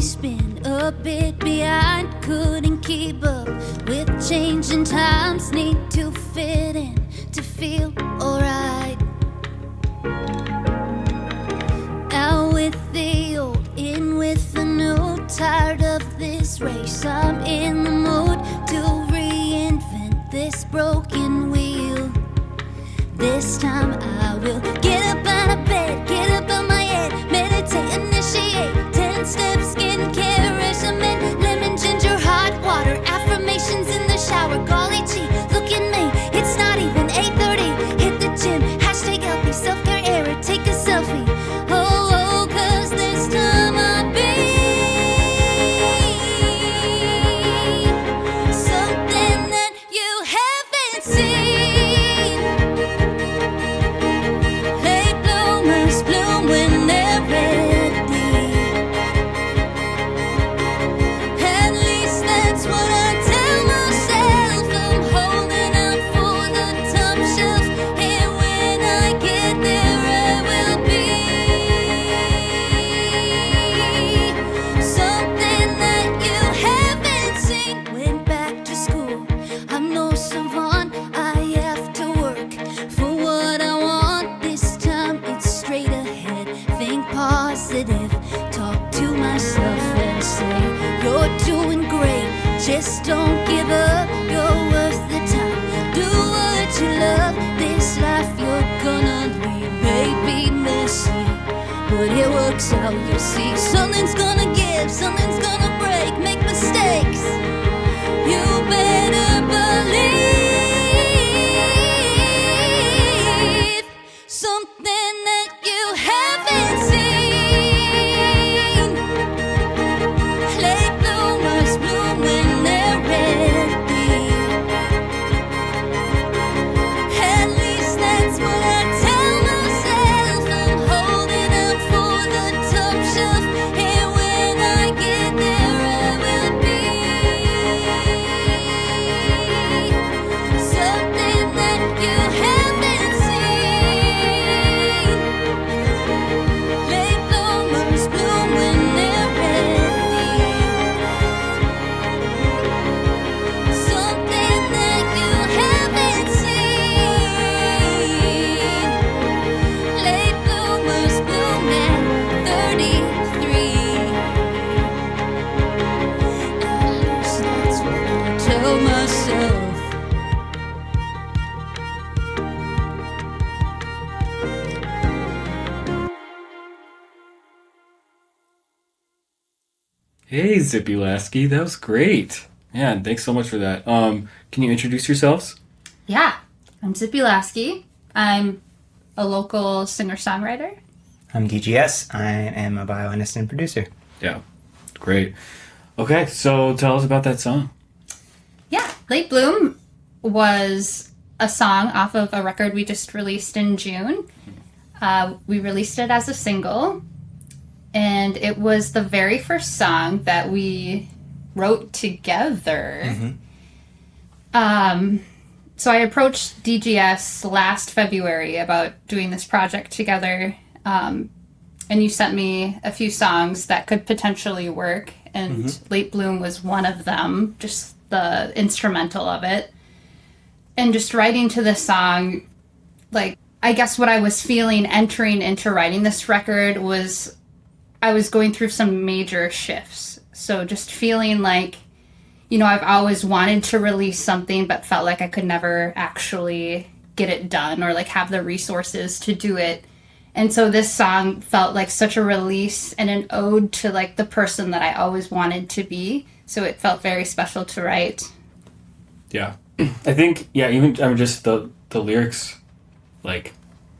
always been a bit behind, couldn't keep up with changing times, need to fit in to feel alright. Out with the old, in with the new, tired of this race, I'm in the mood to reinvent this broken wheel. This time I will get up out of bed, get up on my head, meditate, initiate 10 steps, skincare regimen, lemon, ginger, hot water, affirmations in the shower, golly gee, look at me, it's not even 8:30, hit the gym, hashtag healthy, self-care era, take a selfie, oh, 'cause this time I'll be something that you haven't seen. Late bloomers bloom when they're ready. At least that's what I tell myself. I'm holding out for the top shelf, and when I get there I will be something that you haven't seen. Went back to school, I'm no savant, I have to work for what I want. This time it's straight ahead, think positive, talk to myself and say you're doing great, just don't give up, you're worth the time, do what you love, this life you're gonna lead may be messy, but it works out, you'll see, something's gonna give, something's gonna break, make mistakes, you better believe something that you haven't seen. Late bloomers bloom when they're ready. At least that's what I tell myself. I'm holding out for the top shelf, and when I get there I will be something that you haven't seen. Late bloomers bloom when they're ready. Something that you haven't seen. Late bloomers bloom at 33. At least that's what I tell myself. Hey, Zippy Lasky, that was great. Man, thanks so much for that. Can you introduce yourselves? Yeah, I'm Zippy Laske. I'm a local singer-songwriter. I'm DGS. I am a violinist and producer. Yeah, great. Okay, so tell us about that song. Yeah, Late Bloom was a song off of a record we just released in June. We released it as a single, and it was the very first song that we wrote together. So I approached DGS last February about doing this project together, and you sent me a few songs that could potentially work, and Late Bloom was one of them, just the instrumental of it. And just writing to this song, like, I guess what I was feeling entering into writing this record was I was going through some major shifts. So just feeling like, you know, I've always wanted to release something, but felt like I could never actually get it done or like have the resources to do it. And so this song felt like such a release and an ode to like the person that I always wanted to be. So it felt very special to write. Yeah. I think, yeah, even just the lyrics, like,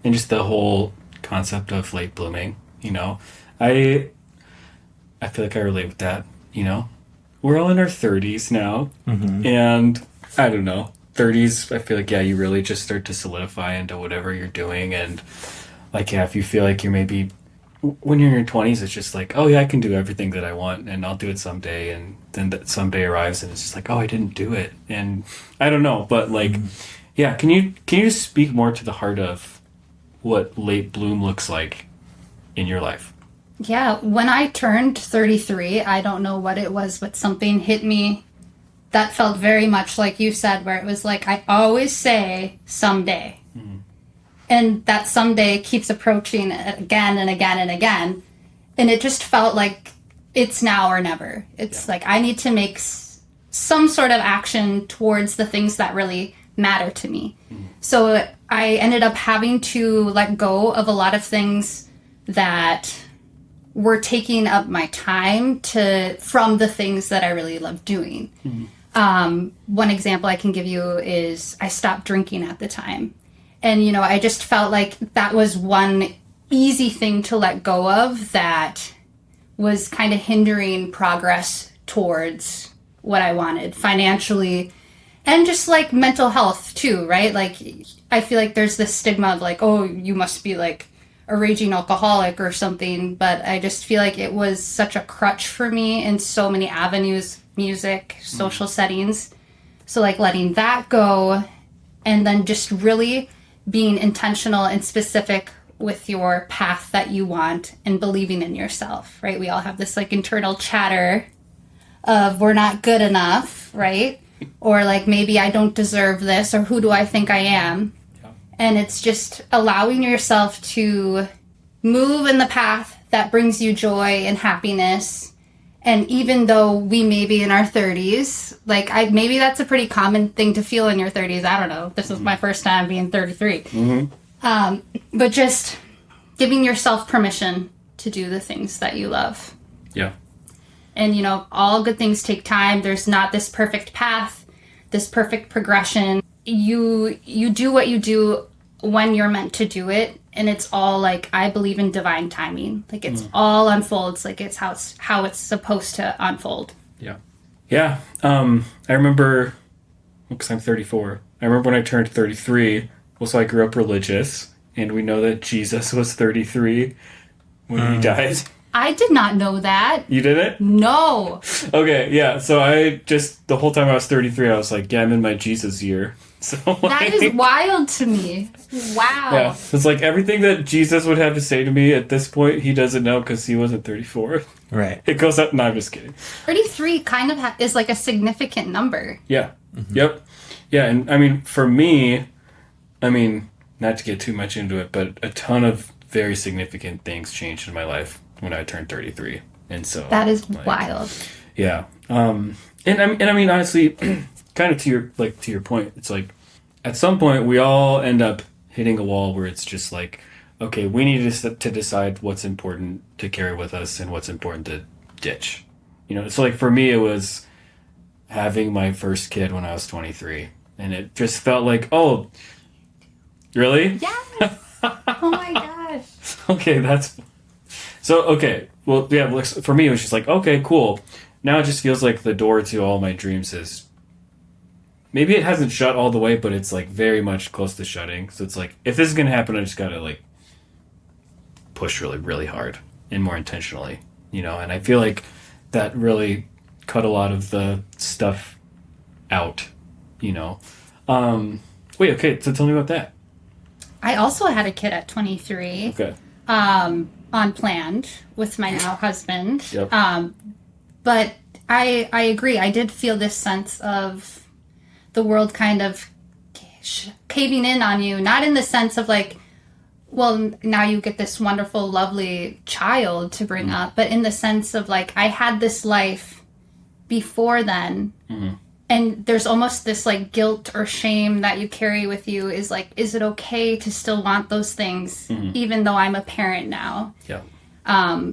and just the whole concept of late blooming, you know, I feel like I relate with that, you know. We're all in our 30s now, and I don't know, 30s, I feel like, yeah, you really just start to solidify into whatever you're doing, and, like, yeah, if you feel like you're maybe, when you're in your 20s, it's just like, oh, yeah, I can do everything that I want, and I'll do it someday, and then that someday arrives, and it's just like, oh, I didn't do it, and I don't know, but, like, yeah, can you just speak more to the heart of what late bloom looks like in your life? Yeah, when I turned 33, I don't know what it was, but something hit me that felt very much like you said, where it was like, I always say someday. And that someday keeps approaching again and again and again. And it just felt like it's now or never. It's like I need to make some sort of action towards the things that really matter to me. So I ended up having to let go of a lot of things that were taking up my time from the things that I really love doing. One example I can give you is I stopped drinking at the time. And, you know, I just felt like that was one easy thing to let go of that was kind of hindering progress towards what I wanted financially and just like mental health too, right? Like, I feel like there's this stigma of like, oh, you must be like a raging alcoholic or something. But I just feel like it was such a crutch for me in so many avenues, music, social settings. So like letting that go and then just really being intentional and specific with your path that you want and believing in yourself, right? We all have this like internal chatter of we're not good enough, right? Or like maybe I don't deserve this, or who do I think I am? Yeah. And it's just allowing yourself to move in the path that brings you joy and happiness. And even though we may be in our 30s, like maybe that's a pretty common thing to feel in your 30s. I don't know. This is my first time being 33. But just giving yourself permission to do the things that you love. Yeah. And, you know, all good things take time. There's not this perfect path, this perfect progression. You do what you do when you're meant to do it. And it's all like, I believe in divine timing. Like it's all unfolds. Like it's how it's supposed to unfold. Yeah. Yeah. I remember, because I'm 34, I remember when I turned 33, well, so I grew up religious, and we know that Jesus was 33 when he died. I did not know that. You didn't? No. Okay, yeah. So the whole time I was 33, I was like, yeah, I'm in my Jesus year. So that is wild to me. Wow. Yeah. It's like everything that Jesus would have to say to me at this point, he doesn't know because he wasn't 34. Right. It goes up. No, I'm just kidding. 33 kind of is like a significant number. Yeah. Yep. Yeah. And I mean, for me, not to get too much into it, but a ton of very significant things changed in my life when I turned 33. And so that is wild. Yeah. And I mean, honestly, kind of to your point, it's like at some point we all end up hitting a wall where it's just like, okay, we need to decide what's important to carry with us and what's important to ditch. You know, so like for me, it was having my first kid when I was 23, and it just felt like, oh, really? Yes. Oh my gosh. Okay, that's so okay. Well, yeah, for me, it was just like, okay, cool. Now it just feels like the door to all my dreams is. Maybe it hasn't shut all the way, but it's like very much close to shutting. So it's like, if this is gonna happen, I just gotta like push really, really hard and more intentionally, you know. And I feel like that really cut a lot of the stuff out, you know. Wait, okay. So tell me about that. I also had a kid at 23. Okay. Unplanned with my now husband. Yep. But I agree. I did feel this sense of the world kind of caving in on you, not in the sense of like, well, now you get this wonderful, lovely child to bring up, but in the sense of like, I had this life before then, and there's almost this like guilt or shame that you carry with you is like, is it okay to still want those things, even though I'm a parent now? Yeah.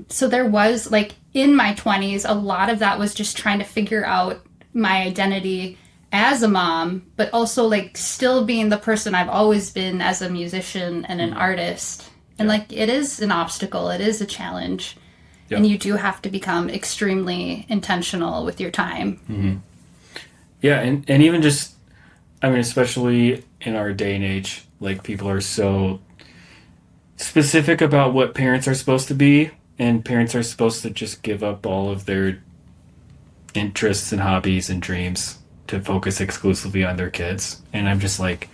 So there was like in my 20s, a lot of that was just trying to figure out my identity as a mom, but also like still being the person I've always been as a musician and an artist. And like, it is an obstacle. It is a challenge. Yep. And you do have to become extremely intentional with your time. Yeah. And even just, I mean, especially in our day and age, like people are so specific about what parents are supposed to be, and parents are supposed to just give up all of their interests and hobbies and dreams to focus exclusively on their kids. And I'm just like,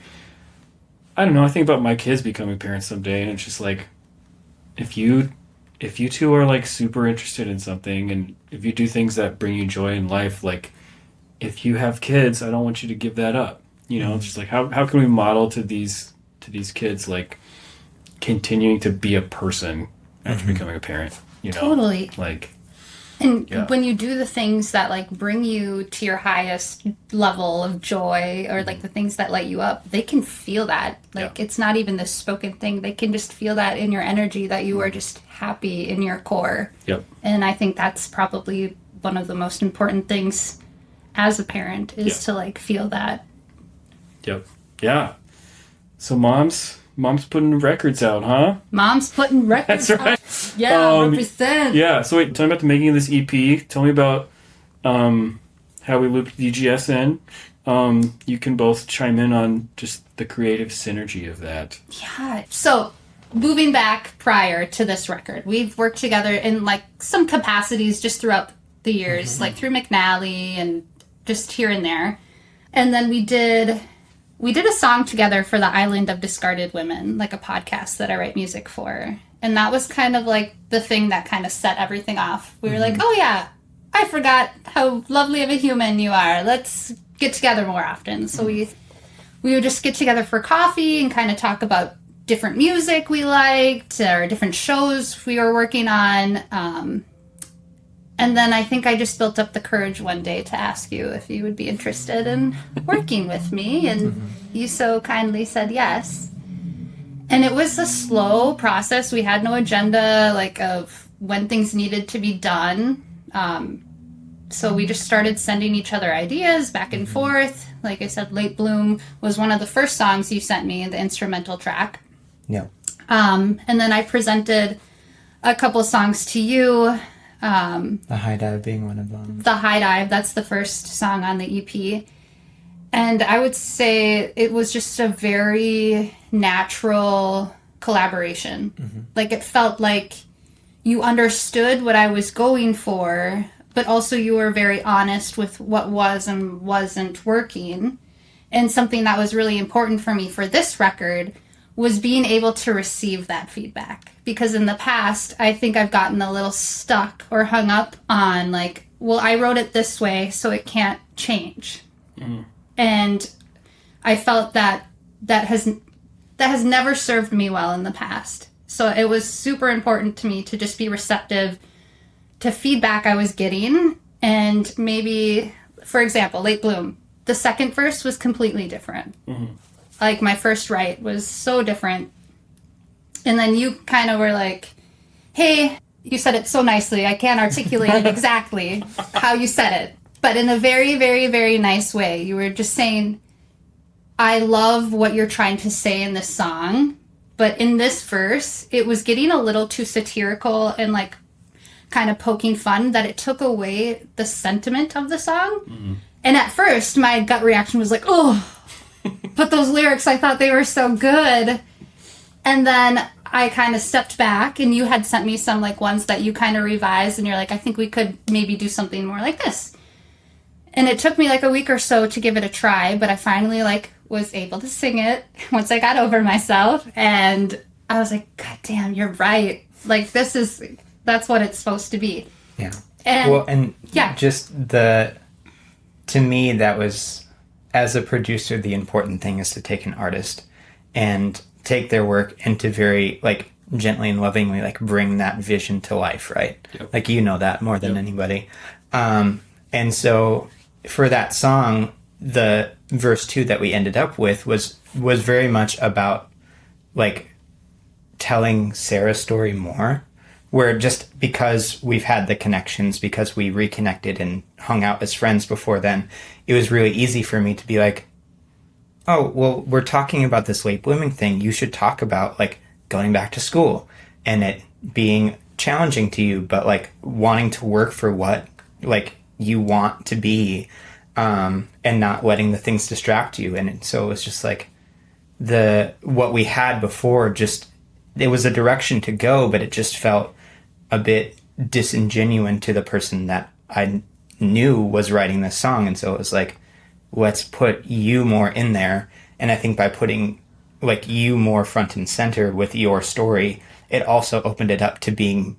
I don't know, I think about my kids becoming parents someday, and it's just like, if you if you two are like super interested in something, and if you do things that bring you joy in life, like if you have kids, I don't want you to give that up. It's just like how can we model to these kids like continuing to be a person after becoming a parent? Totally. Like, and when you do the things that like bring you to your highest level of joy, or like the things that light you up, they can feel that. Like it's not even this spoken thing. They can just feel that in your energy, that you are just happy in your core. Yep. And I think that's probably one of the most important things as a parent is to like feel that. Yep. Yeah. So mom's putting records out, huh? Mom's putting records That's right. out. Yeah, represent. Yeah. So wait, tell me about the making of this EP. Tell me about how we looped DGS in. You can both chime in on just the creative synergy of that. Yeah. So moving back prior to this record, we've worked together in like some capacities just throughout the years, like through McNally and just here and there. And then we did a song together for the Island of Discarded Women, like a podcast that I write music for. And that was kind of like the thing that kind of set everything off. We were like, oh yeah, I forgot how lovely of a human you are. Let's get together more often. So we would just get together for coffee and kind of talk about different music we liked or different shows we were working on. And then I think I just built up the courage one day to ask you if you would be interested in working with me. And you so kindly said yes. And it was a slow process. We had no agenda, like, of when things needed to be done. So we just started sending each other ideas back and forth. Like I said, Late Bloom was one of the first songs you sent me, the instrumental track. Yeah. And then I presented a couple songs to you. The High Dive being one of them. The High Dive, that's the first song on the EP. And I would say it was just a very natural collaboration. Like it felt like you understood what I was going for, but also you were very honest with what was and wasn't working. And something that was really important for me for this record was being able to receive that feedback. Because in the past, I think I've gotten a little stuck or hung up on like, well, I wrote it this way, so it can't change. And I felt that has never served me well in the past. So it was super important to me to just be receptive to feedback I was getting. And maybe, for example, Late Bloom, the second verse was completely different. Like my first write was so different. And then you kind of were like, hey, you said it so nicely. I can't articulate it exactly how you said it. But in a very, very, very nice way. You were just saying, I love what you're trying to say in this song. But in this verse, it was getting a little too satirical and like kind of poking fun that it took away the sentiment of the song. And at first, my gut reaction was like, oh, but those lyrics, I thought they were so good. And then I kind of stepped back and you had sent me some like ones that you kind of revised and you're like, I think we could maybe do something more like this. And it took me like a week or so to give it a try, but I finally like was able to sing it once I got over myself. And I was like, God damn, you're right. Like that's what it's supposed to be. Yeah. And To me, that was, as a producer, the important thing is to take an artist and take their work and to very, like, gently and lovingly, like, bring that vision to life, right? Yep. Like, you know that more than anybody. And so, for that song, the verse 2 that we ended up with was very much about, like, telling Sarah's story more. Where just because we've had the connections, because we reconnected and hung out as friends before then, it was really easy for me to be like, oh, well, we're talking about this late blooming thing. You should talk about, like, going back to school and it being challenging to you, but, like, wanting to work for what, like, you want to be, and not letting the things distract you. And so it was just, like, what we had before just, it was a direction to go, but it just felt a bit disingenuous to the person that I knew was writing this song. And so it was like, let's put you more in there. And I think by putting like you more front and center with your story, it also opened it up to being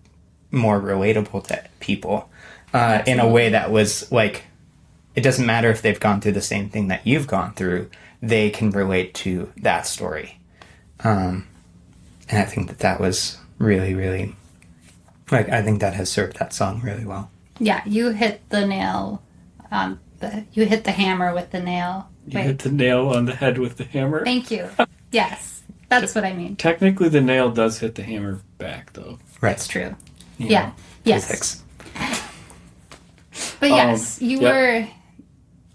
more relatable to people in a way that was like, it doesn't matter if they've gone through the same thing that you've gone through, they can relate to that story. And I think that was really, really, like, I think that has served that song really well. Yeah, you hit the nail on you hit the hammer with the nail. You hit the nail on the head with the hammer. Thank you. Yes, that's what I mean. Technically, the nail does hit the hammer back, though. Right. That's true. You Yeah. know. Yes. Physics. But yes, you yep. were.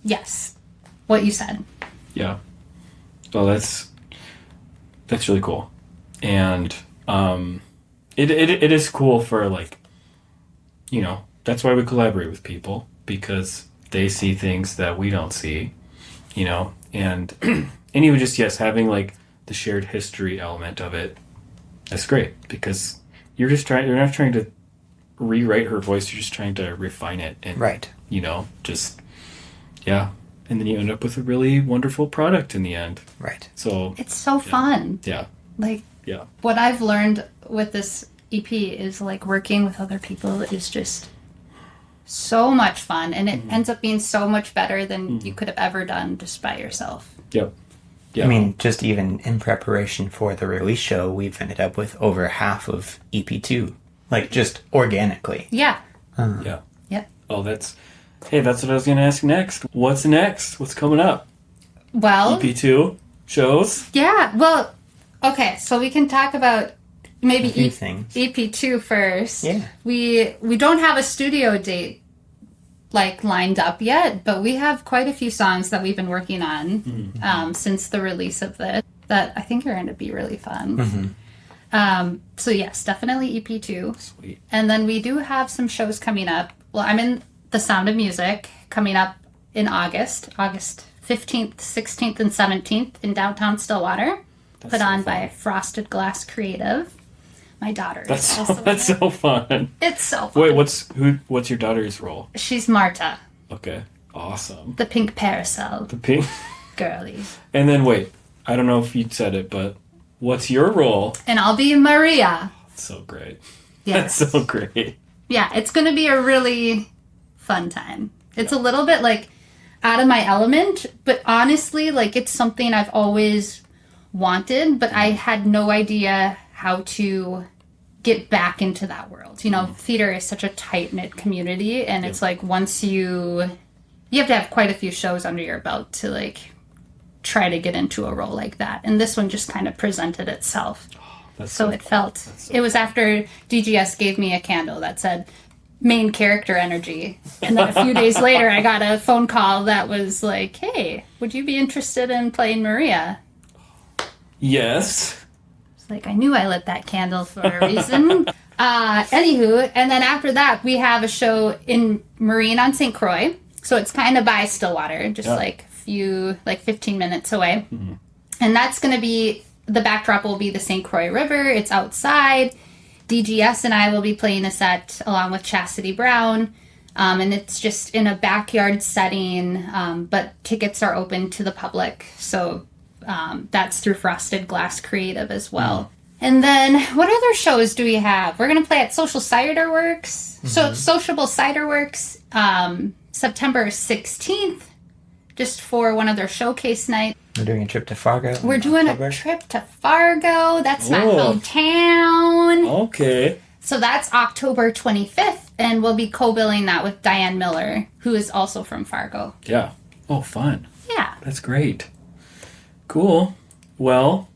Yes, what you said. Yeah. Well, that's really cool, and it is cool for, like, you know, that's why we collaborate with people, because they see things that we don't see, you know, and and even just having like the shared history element of it, that's great, because you're not trying to rewrite her voice, you're just trying to refine it, and Right. you know, just and then you end up with a really wonderful product in the end. Right. So It's so fun. yeah. Like, Yeah. what I've learned with this EP is, like, working with other people is just so much fun, and it ends up being so much better than you could have ever done just by yourself. Yep. Yeah. I mean, just even in preparation for the release show, we've ended up with over half of EP2, like, just organically. Yeah. Yeah. Yep. Oh, that's what I was going to ask next. What's next? What's coming up? Well, EP2 shows? yeah. Well, okay, so we can talk about maybe A few things. EP2 first. Yeah. We don't have a studio date, like, lined up yet, but we have quite a few songs that we've been working on since the release of this that I think are going to be really fun. So yes, definitely EP2. Sweet. And then we do have some shows coming up. Well, I'm in The Sound of Music coming up in August 15th, 16th, and 17th in downtown Stillwater. That's Put so on fun. by Frosted Glass Creative. My daughter is That's also in it. so fun. It's so fun. Wait, what's your daughter's role? She's Marta, Okay. Awesome. the pink parasol The pink. girlie. And then wait, I don't know if you said it, but what's your role? And I'll be Maria. So great. Yes. That's so great. Yeah, it's going to be a really fun time. It's a little bit, like, out of my element, but honestly, like, it's something I've always wanted, but I had no idea how to get back into that world. You know, theater is such a tight-knit community, and it's like, once you have to have quite a few shows under your belt to, like, try to get into a role like that. And this one just kind of presented itself. That's So it felt, it was after DGS gave me a candle that said main character energy. And then a few days later, I got a phone call that was like, hey, would you be interested in playing Maria? Yes. It's like, I knew I lit that candle for a reason. Anywho, and then after that, we have a show in Marine on St. Croix. So it's kind of by Stillwater, just like 15 minutes away. And that's going to be, the backdrop will be the St. Croix River. It's outside. DGS and I will be playing a set along with Chastity Brown. And it's just in a backyard setting, but tickets are open to the public. So that's through Frosted Glass Creative as well. And then what other shows do we have? We're going to play at Social Cider Works. So Sociable Cider Works, September 16th, just for one of their showcase nights. We're doing a trip to Fargo. in We're doing October. a trip to Fargo. That's my Oh. hometown. Okay. So that's October 25th, and we'll be co-billing that with Diane Miller, who is also from Fargo. Yeah. Oh, fun. Yeah. That's great. Cool. Well,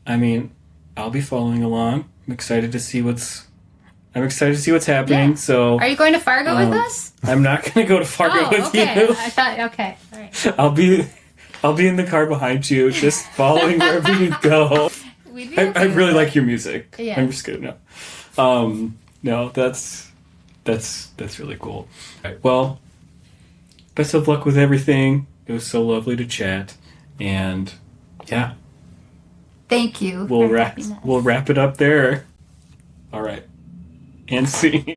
I mean, I'll be following along. I'm excited to see what's happening. Yeah. So Are you going to Fargo with us? I'm not going to go to Fargo Oh, with okay. you. I thought, okay. All right. I'll be in the car behind you, just following wherever you go. We'd be I okay really with like it. your music. Yeah. I'm just kidding. No. No, that's really cool. All right, well, best of luck with everything. It was so lovely to chat, and yeah, Thank you. we'll for wrap having us. it up there. All right, and see.